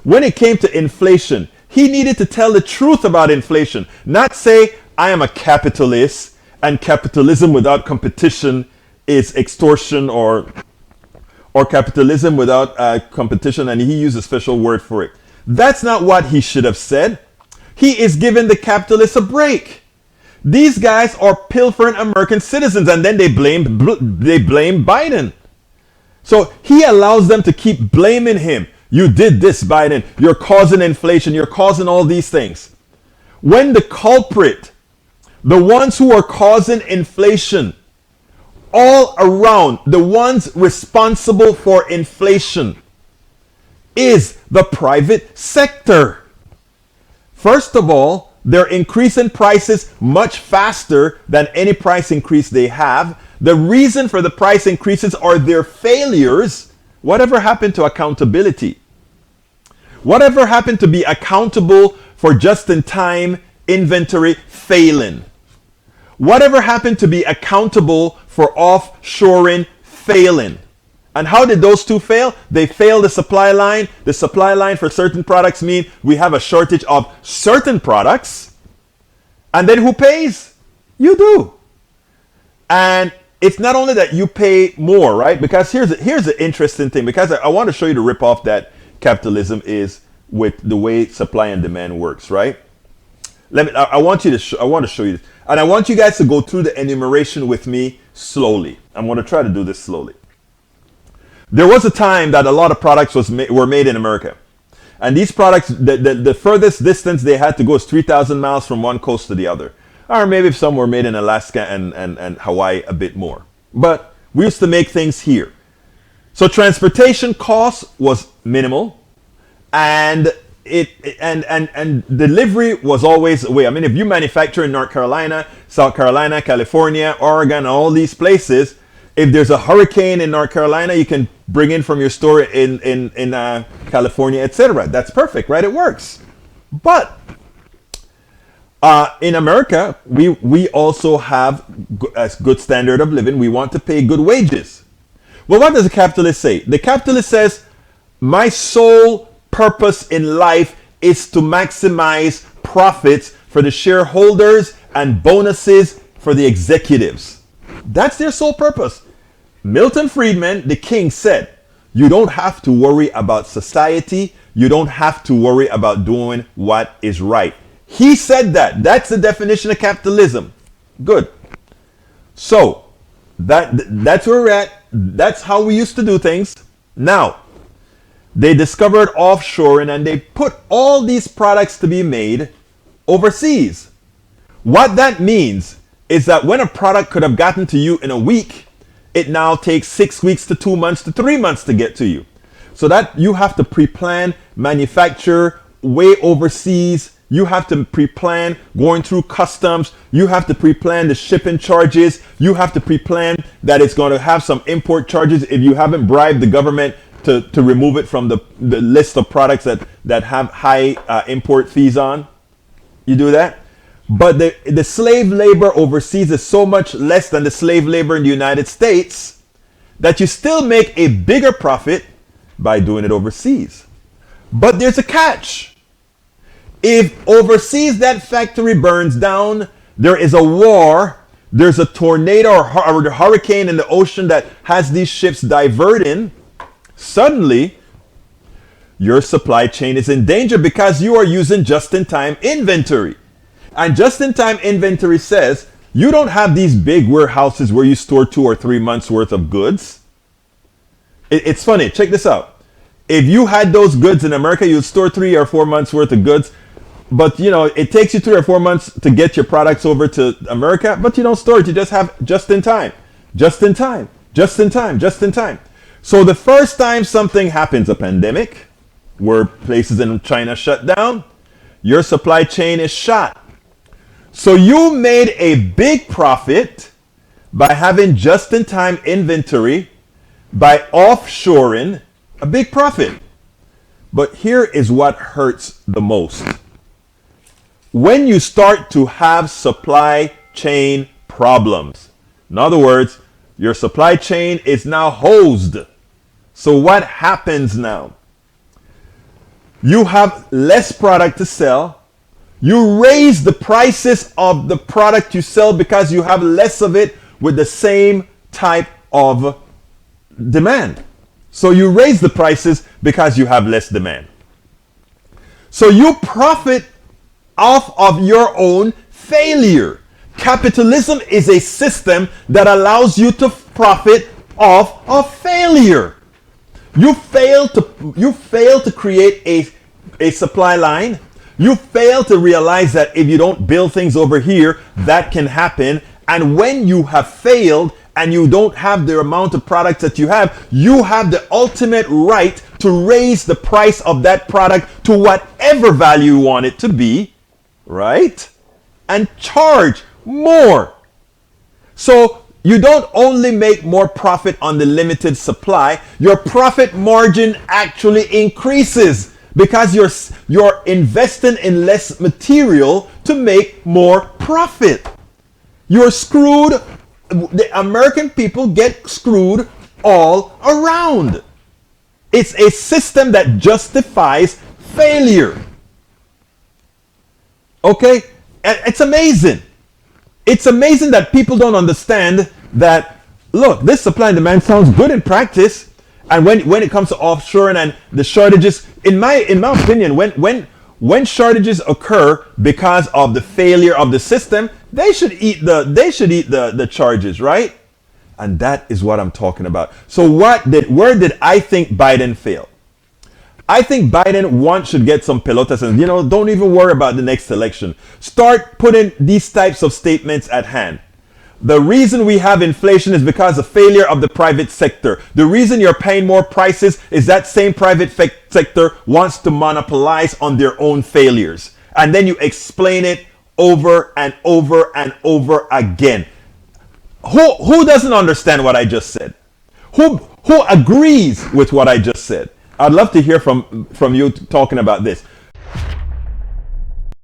when it came to inflation, he needed to tell the truth about inflation, not say, I am a capitalist and capitalism without competition is extortion, or capitalism without competition, and he used a special word for it. That's not what he should have said. He is giving the capitalists a break. These guys are pilfering American citizens, and then they blame Biden. So he allows them to keep blaming him. You did this, Biden. You're causing inflation. You're causing all these things. When the culprit, the ones who are causing inflation, all around, the ones responsible for inflation, is the private sector. First of all, they're increasing prices much faster than any price increase they have. The reason for the price increases are their failures. Whatever happened to accountability? Whatever happened to be accountable for just-in-time inventory failing? Whatever happened to be accountable for offshoring failing? And how did those two fail? They failed the supply line. The supply line for certain products mean we have a shortage of certain products. And then who pays? You do. And it's not only that you pay more, right? Because here's the interesting thing. Because I want to show you the ripoff that capitalism is with the way supply and demand works, right? I want to show you this. And I want you guys to go through the enumeration with me slowly. I'm going to try to do this slowly. There was a time that a lot of products were made in America. And these products, the furthest distance they had to go is 3,000 miles from one coast to the other. Or maybe some were made in Alaska and Hawaii a bit more. But we used to make things here. So transportation cost was minimal. And delivery was always away. I mean, if you manufacture in North Carolina, South Carolina, California, Oregon, all these places, if there's a hurricane in North Carolina, you can bring in from your store in California, etc. That's perfect, right? It works. But in America, we also have a good standard of living. We want to pay good wages. Well, what does the capitalist say? The capitalist says, my sole purpose in life is to maximize profits for the shareholders and bonuses for the executives. That's their sole purpose. Milton Friedman, the king, said, you don't have to worry about society. You don't have to worry about doing what is right. He said that. That's the definition of capitalism. Good. So, that's where we're at. That's how we used to do things. Now, they discovered offshoring and they put all these products to be made overseas. What that means is that when a product could have gotten to you in a week, it now takes 6 weeks to 2 months to 3 months to get to you. So that you have to pre-plan, manufacture way overseas. You have to pre-plan going through customs. You have to pre-plan the shipping charges. You have to pre-plan that it's going to have some import charges if you haven't bribed the government to remove it from the list of products that have high import fees on. You do that. But the slave labor overseas is so much less than the slave labor in the United States that you still make a bigger profit by doing it overseas. But there's a catch. If overseas that factory burns down, there is a war, there's a tornado or a hurricane in the ocean that has these ships diverting, suddenly your supply chain is in danger because you are using just-in-time inventory. And just-in-time inventory says you don't have these big warehouses where you store 2 or 3 months worth of goods. It's funny. Check this out. If you had those goods in America, you'd store 3 or 4 months worth of goods. But, you know, it takes you 3 or 4 months to get your products over to America, but you don't store it. You just have just-in-time, just-in-time, just-in-time, just-in-time. So the first time something happens, a pandemic, where places in China shut down, your supply chain is shot. So you made a big profit by having just-in-time inventory, by offshoring, a big profit. But here is what hurts the most. When you start to have supply chain problems, in other words, your supply chain is now hosed. So what happens now? You have less product to sell. You raise the prices of the product you sell because you have less of it with the same type of demand. So you raise the prices because you have less demand. So you profit off of your own failure. Capitalism is a system that allows you to profit off of failure. You fail to create a supply line. You fail to realize that if you don't build things over here, that can happen. And when you have failed and you don't have the amount of products that you have the ultimate right to raise the price of that product to whatever value you want it to be, right? And charge more. So you don't only make more profit on the limited supply, your profit margin actually increases because you're investing in less material to make more profit. You're screwed. The American people get screwed all around. It's a system that justifies failure. Okay? It's amazing. It's amazing that people don't understand that, look, this supply and demand sounds good in practice. And when it comes to offshoring and the shortages, in my opinion, when shortages occur because of the failure of the system, they should eat the charges, right? And that is what I'm talking about. So where did I think Biden fail? I think Biden should get some pelotas and, don't even worry about the next election. Start putting these types of statements at hand. The reason we have inflation is because of failure of the private sector. The reason you're paying more prices is that same private sector wants to monopolize on their own failures. And then you explain it over and over and over again. Who doesn't understand what I just said? Who agrees with what I just said? I'd love to hear from you talking about this.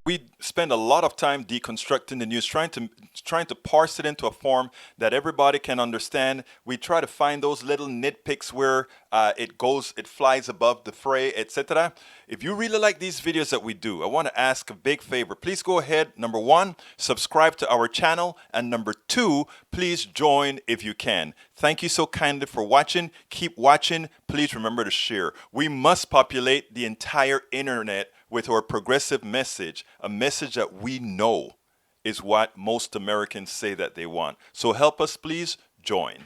We spend a lot of time deconstructing the news, trying to parse it into a form that everybody can understand. We try to find those little nitpicks where it flies above the fray, etc. If you really like these videos that we do, I want to ask a big favor. Please go ahead. Number one, subscribe to our channel. And number two, please join if you can. Thank you so kindly for watching. Keep watching. Please remember to share. We must populate the entire internet with our progressive message, a message that we know is what most Americans say that they want. So help us, please join.